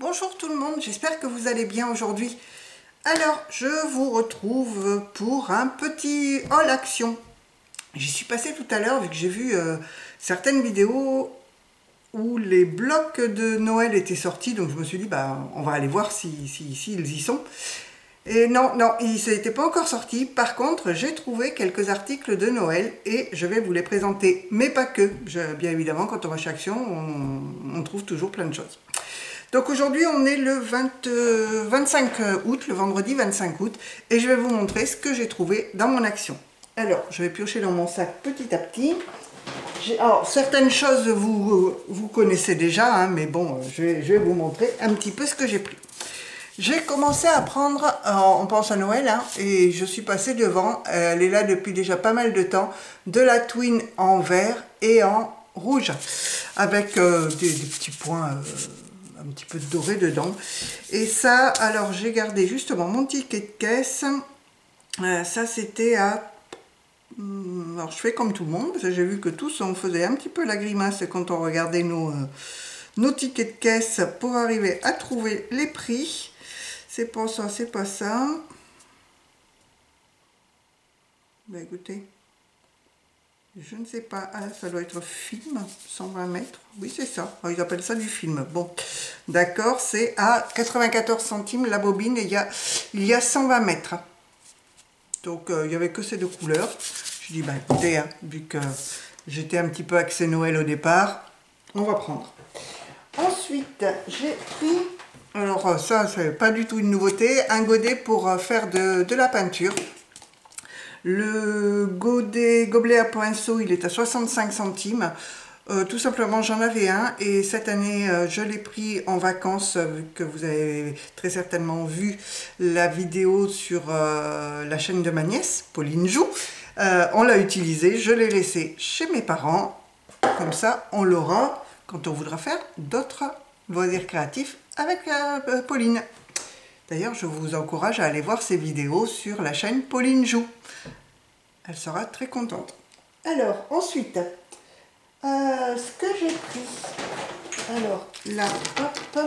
Bonjour tout le monde, j'espère que vous allez bien aujourd'hui. Alors, je vous retrouve pour un petit haul action. J'y suis passée tout à l'heure vu que j'ai vu certaines vidéos où les blocs de Noël étaient sortis, donc je me suis dit, bah, on va aller voir s'ils y sont. Et non, ils n'étaient pas encore sortis. Par contre, j'ai trouvé quelques articles de Noël et je vais vous les présenter, mais pas que. Bien évidemment, quand on va chez Action, on trouve toujours plein de choses. Donc aujourd'hui, on est le 25 août, le vendredi 25 août, et je vais vous montrer ce que j'ai trouvé dans mon action. Alors, je vais piocher dans mon sac petit à petit. Alors, certaines choses, vous connaissez déjà, hein, mais bon, je vais vous montrer un petit peu ce que j'ai pris. J'ai commencé à prendre, on pense à Noël, hein, et je suis passée devant, elle est là depuis déjà pas mal de temps, de la Twin en vert et en rouge, avec des petits points un petit peu doré dedans. Et ça, alors j'ai gardé justement mon ticket de caisse, ça c'était à... Alors je fais comme tout le monde, parce que j'ai vu que tous on faisait un petit peu la grimace quand on regardait nos tickets de caisse pour arriver à trouver les prix. C'est pas ça, c'est pas ça. Ben écoutez, je ne sais pas. Ah, ça doit être film, 120 mètres. Oui, c'est ça. Oh, ils appellent ça du film. Bon, d'accord, c'est à 94 centimes la bobine et il y a 120 mètres. Donc, il n'y avait que ces deux couleurs. Je dis, ben écoutez, hein, vu que j'étais un petit peu axé Noël au départ, on va prendre. Ensuite, j'ai pris... Alors ça, c'est pas du tout une nouveauté, un godet pour faire de la peinture. Le gobelet à pinceau, il est à 65 centimes. Tout simplement, j'en avais un et cette année, je l'ai pris en vacances, vu que vous avez très certainement vu la vidéo sur la chaîne de ma nièce, Pauline Joux. On l'a utilisé, je l'ai laissé chez mes parents. Comme ça, on l'aura quand on voudra faire d'autres loisirs créatifs avec Pauline. D'ailleurs, je vous encourage à aller voir ses vidéos sur la chaîne Pauline Joux. Elle sera très contente. Alors, ensuite, ce que j'ai pris. Alors, là, hop.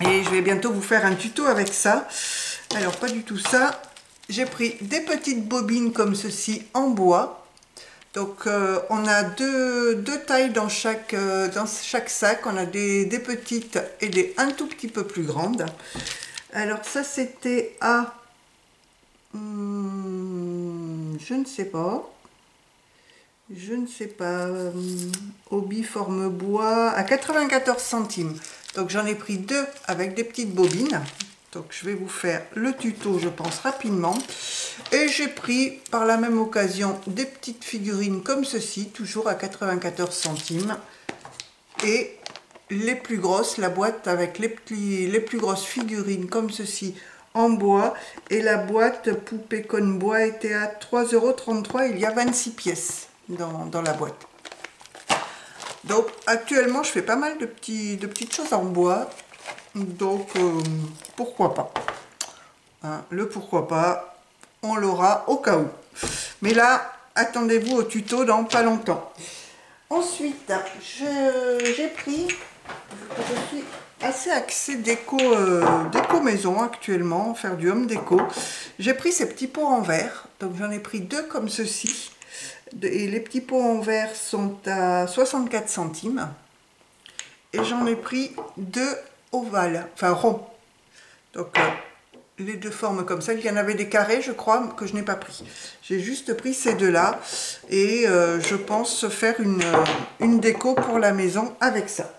Et je vais bientôt vous faire un tuto avec ça. Alors, pas du tout ça. J'ai pris des petites bobines comme ceci en bois. Donc on a deux tailles dans chaque sac, on a des petites et des un tout petit peu plus grandes. Alors ça c'était à, je ne sais pas, hobby forme bois, à 94 centimes. Donc j'en ai pris deux avec des petites bobines. Donc je vais vous faire le tuto, je pense, rapidement. Et j'ai pris par la même occasion des petites figurines comme ceci, toujours à 94 centimes. Et les plus grosses, la boîte avec les plus grosses figurines comme ceci en bois. Et la boîte poupée cône bois était à 3,33 €. Il y a 26 pièces dans la boîte. Donc actuellement je fais pas mal de petites choses en bois. Donc pourquoi pas, hein, le pourquoi pas, on l'aura au cas où. Mais là, attendez-vous au tuto dans pas longtemps. Ensuite, j'ai pris, je suis assez axée déco maison actuellement, faire du home déco. J'ai pris ces petits pots en verre, donc j'en ai pris deux comme ceci. Et les petits pots en verre sont à 64 centimes. Et j'en ai pris deux ovales, enfin ronds. Donc les deux formes comme ça. Il y en avait des carrés, je crois, que je n'ai pas pris. J'ai juste pris ces deux-là et je pense faire une déco pour la maison avec ça.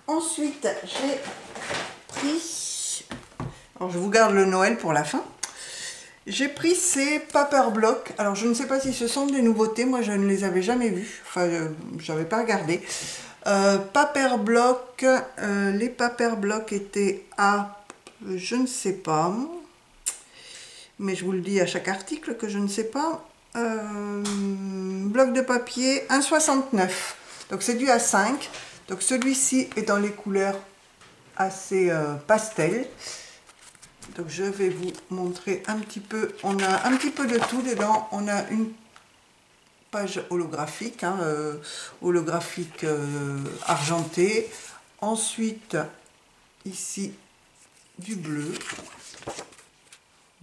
Ensuite, j'ai pris... Alors, je vous garde le Noël pour la fin. J'ai pris ces paper blocks. Alors, je ne sais pas si ce sont des nouveautés. Moi, je ne les avais jamais vus. Enfin, je n'avais pas regardé. Paper block, les paper blocks étaient à, je ne sais pas, mais je vous le dis à chaque article que je ne sais pas. Bloc de papier 1,69 €, donc c'est du A5. Donc celui-ci est dans les couleurs assez pastel. Donc je vais vous montrer un petit peu. On a un petit peu de tout dedans. On a une page holographique, hein, holographique argenté. Ensuite, ici, du bleu,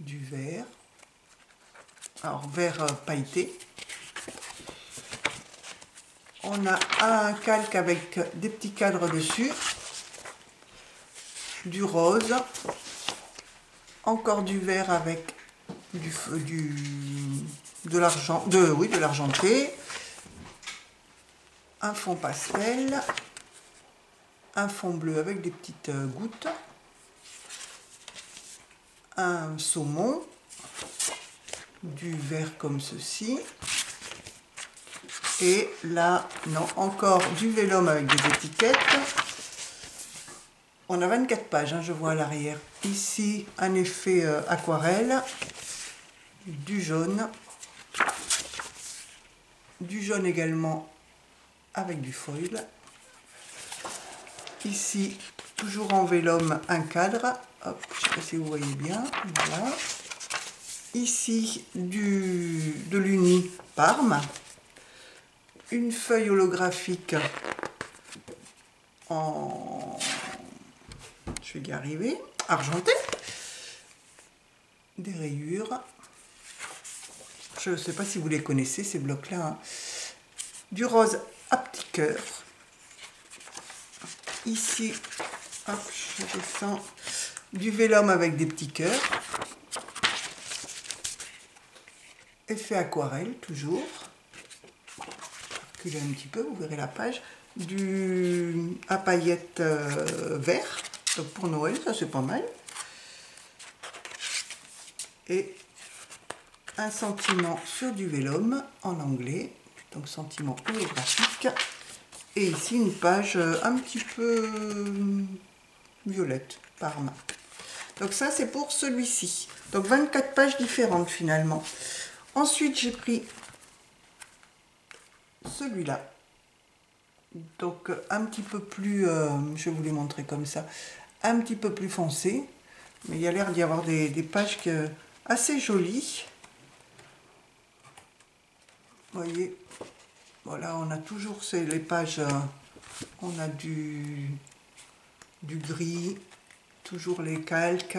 du vert, alors vert pailleté. On a un calque avec des petits cadres dessus, du rose, encore du vert avec de l'argenté, un fond pastel, un fond bleu avec des petites gouttes, un saumon, du vert comme ceci, et là, non, encore du vélum avec des étiquettes. On a 24 pages, hein, je vois à l'arrière. Ici, un effet aquarelle, du jaune également avec du foil. Ici, toujours en vélum, un cadre. Hop, je ne sais pas si vous voyez bien. Voilà. Ici, de l'Uni Parme. Une feuille holographique en... je vais y arriver. Argenté. Des rayures. Je ne sais pas si vous les connaissez, ces blocs-là. Hein. Du rose à petit cœur. Ici, hop, je descends. Du vélum avec des petits cœurs. Effet aquarelle, toujours. Reculez un petit peu, vous verrez la page. Du à paillettes vert. Donc pour Noël, ça c'est pas mal. Et un sentiment sur du vélum en anglais. Donc sentiment holographique. Et ici une page un petit peu violette, Parme. Donc ça c'est pour celui-ci. Donc 24 pages différentes finalement. Ensuite j'ai pris celui-là. Donc un petit peu plus, je vais vous les montrer comme ça, un petit peu plus foncé. Mais il y a l'air d'y avoir des pages assez jolies. Vous voyez, voilà, on a toujours les pages, on a du gris, toujours les calques.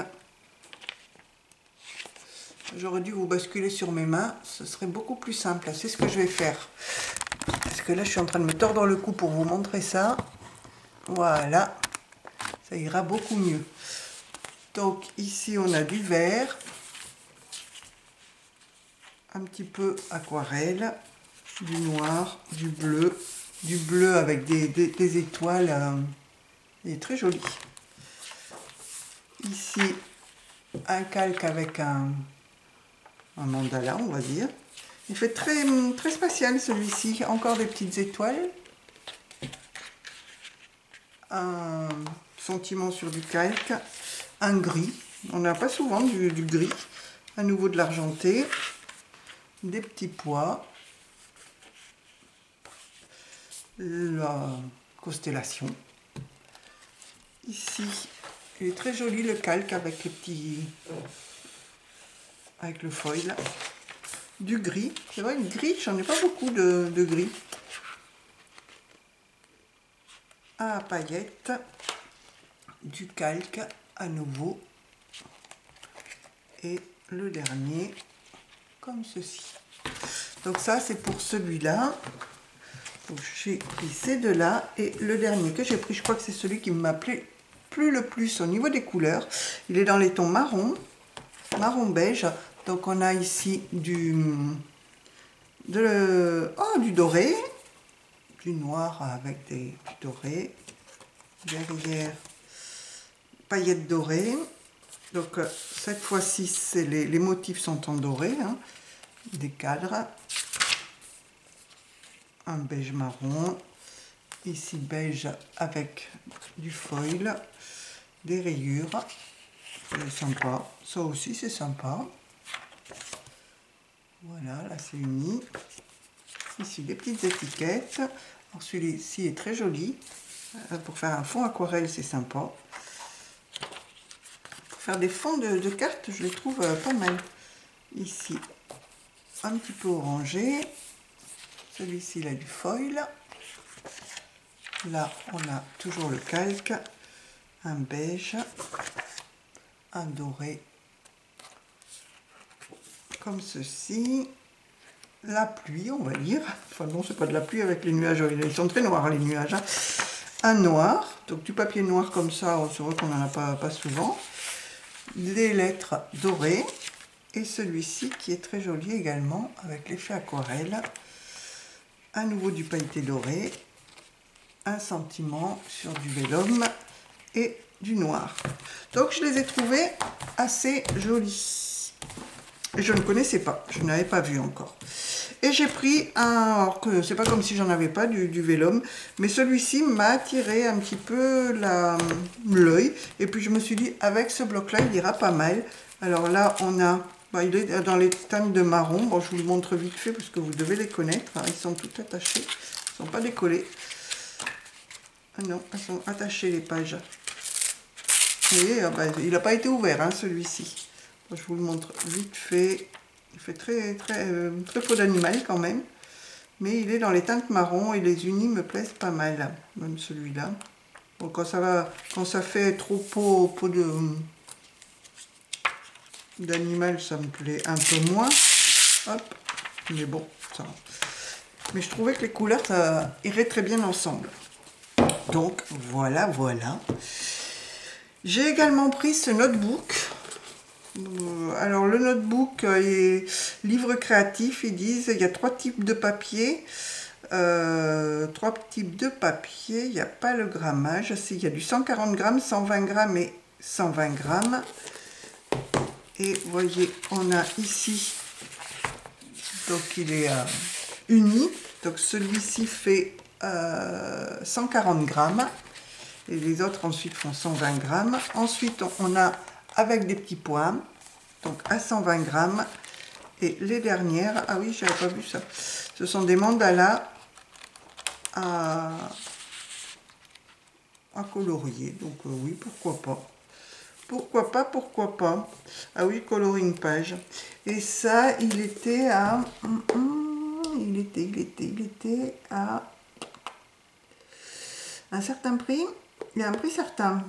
J'aurais dû vous basculer sur mes mains, ce serait beaucoup plus simple. C'est ce que je vais faire. Parce que là, je suis en train de me tordre le cou pour vous montrer ça. Voilà, ça ira beaucoup mieux. Donc ici, on a du vert, un petit peu aquarelle, du noir, du bleu avec des étoiles. Il est très joli. Ici, un calque avec un mandala, on va dire. Il fait très, très spatial celui-ci. Encore des petites étoiles. Un sentiment sur du calque. Un gris. On n'a pas souvent du gris. À nouveau de l'argenté. Des petits pois. La constellation. Ici, il est très joli le calque avec les petits... avec le foil. Du gris. C'est vrai, le gris, j'en ai pas beaucoup de gris. À paillettes. Du calque à nouveau. Et le dernier, comme ceci. Donc ça, c'est pour celui-là. J'ai pris ces deux-là. Et le dernier que j'ai pris, je crois que c'est celui qui m'a plu le plus au niveau des couleurs. Il est dans les tons marron beige. Donc on a ici du doré, du noir avec du doré, derrière paillettes dorées. Donc cette fois-ci, les motifs sont en doré, hein, des cadres, un beige marron, ici beige avec du foil, des rayures, c'est sympa, ça aussi c'est sympa. Voilà, là c'est uni. Ici des petites étiquettes. Alors celui-ci est très joli. Pour faire un fond aquarelle, c'est sympa. Pour faire des fonds de cartes, je les trouve pas mal. Ici, un petit peu orangé. Celui-ci, il a du foil. Là, on a toujours le calque, un beige, un doré, comme ceci. La pluie, on va dire. Enfin non, c'est pas de la pluie avec les nuages. Ils sont très noirs, les nuages. Hein. Un noir, donc du papier noir comme ça, c'est vrai qu'on n'en a pas souvent. Les lettres dorées. Et celui-ci qui est très joli également, avec l'effet aquarelle. À nouveau du pailleté doré. Un sentiment sur du vélum et du noir. Donc je les ai trouvés assez jolis. Et je ne connaissais pas, je n'avais pas vu encore. Et j'ai pris un, alors que c'est pas comme si j'en avais pas du vélum, mais celui-ci m'a attiré un petit peu l'œil. Et puis je me suis dit, avec ce bloc-là, il ira pas mal. Alors là, on a, il est dans les teintes de marron. Bon, je vous le montre vite fait parce que vous devez les connaître. Ils sont tout attachés, ils ne sont pas décollés. Ah non, elles sont attachées les pages. Vous voyez, il n'a pas été ouvert, hein, celui-ci. Je vous le montre vite fait. Il fait très peau d'animal quand même. Mais il est dans les teintes marron et les unis me plaisent pas mal. Même celui-là. Bon, quand ça fait trop peau d'animal, ça me plaît un peu moins. Hop. Mais bon, ça va. Mais je trouvais que les couleurs, ça irait très bien ensemble. Donc voilà. J'ai également pris ce notebook. Alors le notebook est livre créatif. Ils disent il y a 3 types de papier. 3 types de papier. Il n'y a pas le grammage. Il y a du 140 grammes, 120 grammes et 120 grammes. Et vous voyez, on a ici, donc il est uni. Donc celui-ci fait 140 grammes et les autres ensuite font 120 grammes. Ensuite on a avec des petits points, donc à 120 grammes. Et les dernières, ah oui, j'avais pas vu ça, ce sont des mandalas à colorier. Donc oui, pourquoi pas. Pourquoi pas. Ah oui, coloring page. Et ça, il était à... Il était à un certain prix. Il y a un prix certain.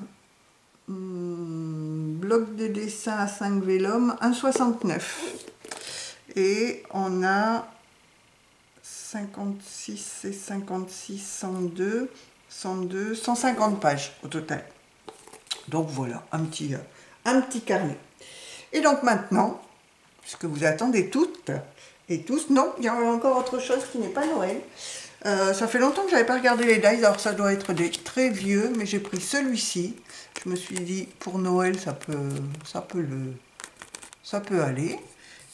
Bloc de dessin à 5 vélum, 1,69. Et on a 56 et 56, 102, 150 pages au total. Donc voilà, un petit carnet. Et donc maintenant, puisque vous attendez toutes et tous, non, il y a encore autre chose qui n'est pas Noël. Ça fait longtemps que je n'avais pas regardé les dies, alors ça doit être des très vieux, mais j'ai pris celui-ci. Je me suis dit, pour Noël, ça peut aller.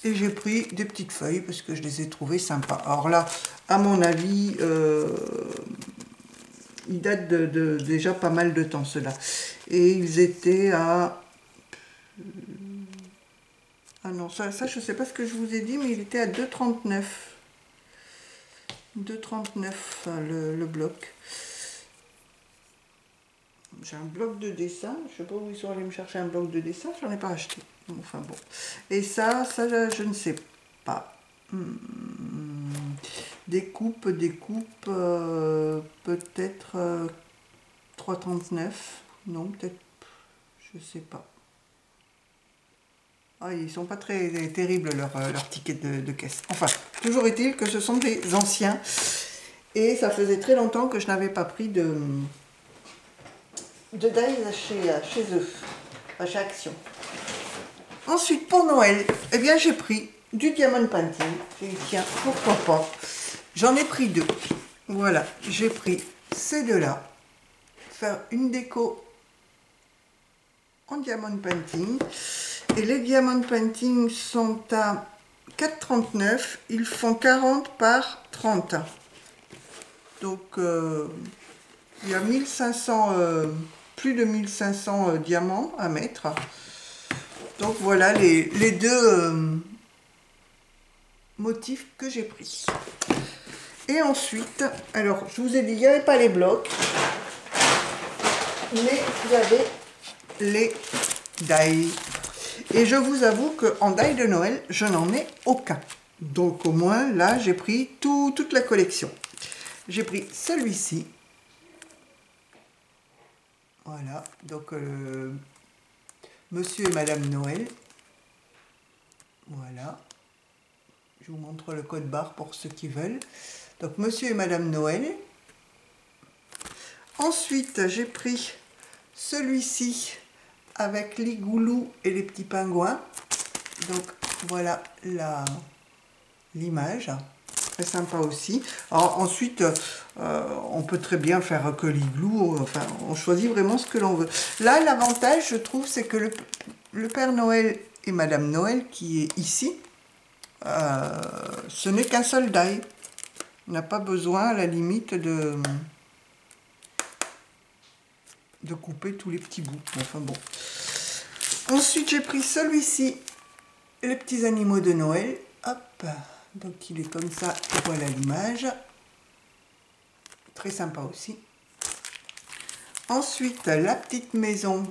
Et j'ai pris des petites feuilles parce que je les ai trouvées sympas. Alors là, à mon avis, ils datent de déjà pas mal de temps, ceux-là. Et ils étaient à... Ah non, ça je ne sais pas ce que je vous ai dit, mais il était à 2,39. 2,39 le bloc. J'ai un bloc de dessin. Je ne sais pas où ils sont allés me chercher un bloc de dessin. Je n'en ai pas acheté. Enfin bon. Et ça je ne sais pas. Découpe, peut-être 3,39. Non, peut-être, je sais pas. Ah, ils sont pas très terribles leurs tickets de caisse. Enfin, toujours est-il que ce sont des anciens. Et ça faisait très longtemps que je n'avais pas pris de dies chez eux, chez Action. Ensuite, pour Noël, eh bien, j'ai pris du diamond painting. J'ai dit, tiens, pourquoi pas. J'en ai pris 2. Voilà, j'ai pris ces deux-là. Faire une déco en diamond painting. Et les diamond painting sont à 4,39. Ils font 40 par 30. Donc, il y a 1500, plus de 1500 diamants à mettre. Donc voilà les deux motifs que j'ai pris. Et ensuite, alors je vous ai dit, il n'y avait pas les blocs, mais il y avait les dies. Et je vous avoue qu'en die de Noël, je n'en ai aucun. Donc au moins là j'ai pris toute la collection. J'ai pris celui-ci. Voilà, donc Monsieur et Madame Noël. Voilà. Je vous montre le code barre pour ceux qui veulent. Donc Monsieur et Madame Noël. Ensuite j'ai pris celui-ci avec les goulous et les petits pingouins. Donc voilà l'image, très sympa aussi. Alors ensuite on peut très bien faire que l'igloo, enfin on choisit vraiment ce que l'on veut. Là l'avantage je trouve c'est que le Père Noël et Madame Noël qui est ici, ce n'est qu'un seul die. On n'a pas besoin à la limite de couper tous les petits bouts. Enfin bon. Ensuite j'ai pris celui-ci, les petits animaux de Noël. Hop, donc il est comme ça, et voilà l'image. Très sympa aussi. Ensuite la petite maison,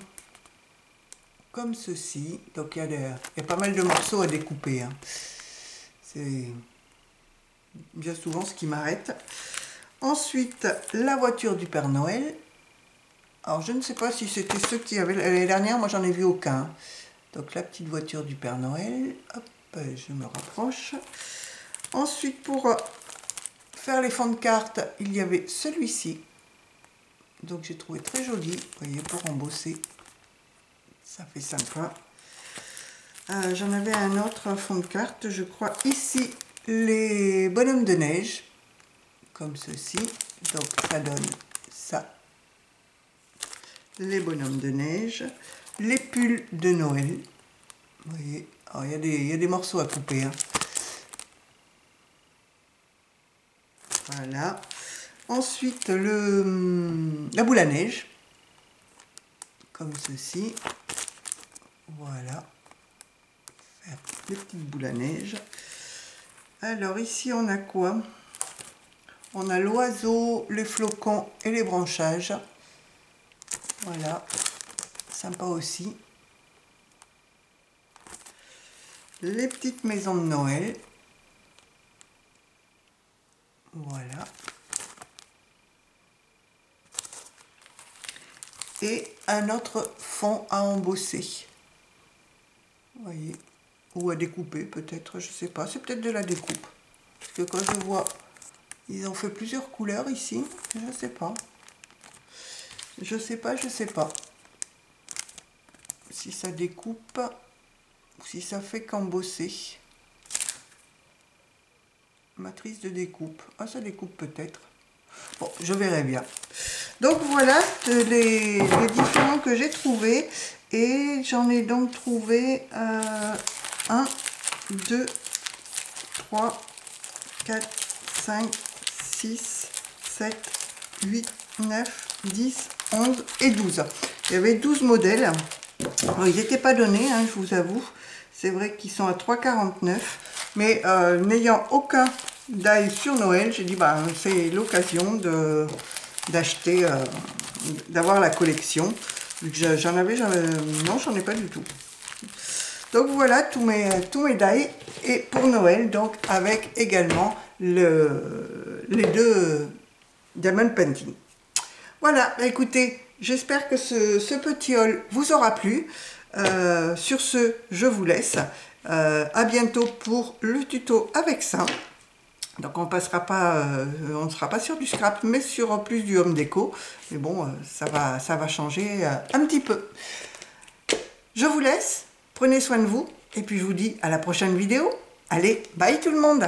comme ceci. Donc il y a pas mal de morceaux à découper. Hein. C'est bien souvent ce qui m'arrête. Ensuite la voiture du Père Noël. Alors je ne sais pas si c'était ceux qui avaient l'année dernière, moi j'en ai vu aucun. Donc la petite voiture du Père Noël, hop, je me rapproche. Ensuite pour faire les fonds de cartes, il y avait celui-ci. Donc j'ai trouvé très joli, vous voyez, pour embosser. Ça fait sympa. J'en avais un autre fond de carte, je crois, ici, les bonhommes de neige, comme ceci. Donc ça donne ça. Les bonhommes de neige, les pulls de Noël. Vous voyez, alors, il y a des morceaux à couper. Hein. Voilà. Ensuite, la boule à neige, comme ceci. Voilà. Faire les petites boules à neige. Alors ici, on a quoi? On a l'oiseau, les flocons et les branchages. Voilà, sympa aussi. Les petites maisons de Noël. Voilà. Et un autre fond à embosser. Vous voyez, ou à découper peut-être, je sais pas. C'est peut-être de la découpe. Parce que quand je vois, ils ont fait plusieurs couleurs ici. Je sais pas. Je sais pas si ça découpe ou si ça fait qu'embosser. Matrice de découpe. Ah, ça découpe peut-être. Bon, je verrai bien. Donc voilà les différents que j'ai trouvés. Et j'en ai donc trouvé 1, 2, 3, 4, 5, 6, 7, 8, 9, 10, 11 et 12. Il y avait 12 modèles. Alors, ils n'étaient pas donnés, hein, je vous avoue. C'est vrai qu'ils sont à 3,49. Mais n'ayant aucun die sur Noël, j'ai dit bah, c'est l'occasion d'acheter, d'avoir la collection. Vu que j'en avais, non, j'en ai pas du tout. Donc voilà tous mes die et pour Noël, donc avec également les deux Diamond Painting. Voilà, écoutez, j'espère que ce petit haul vous aura plu. Sur ce, je vous laisse. À bientôt pour le tuto avec ça. Donc on passera pas, on ne sera pas sur du scrap, mais sur plus du home déco. Mais bon, ça va changer un petit peu. Je vous laisse, prenez soin de vous, et puis je vous dis à la prochaine vidéo. Allez, bye tout le monde!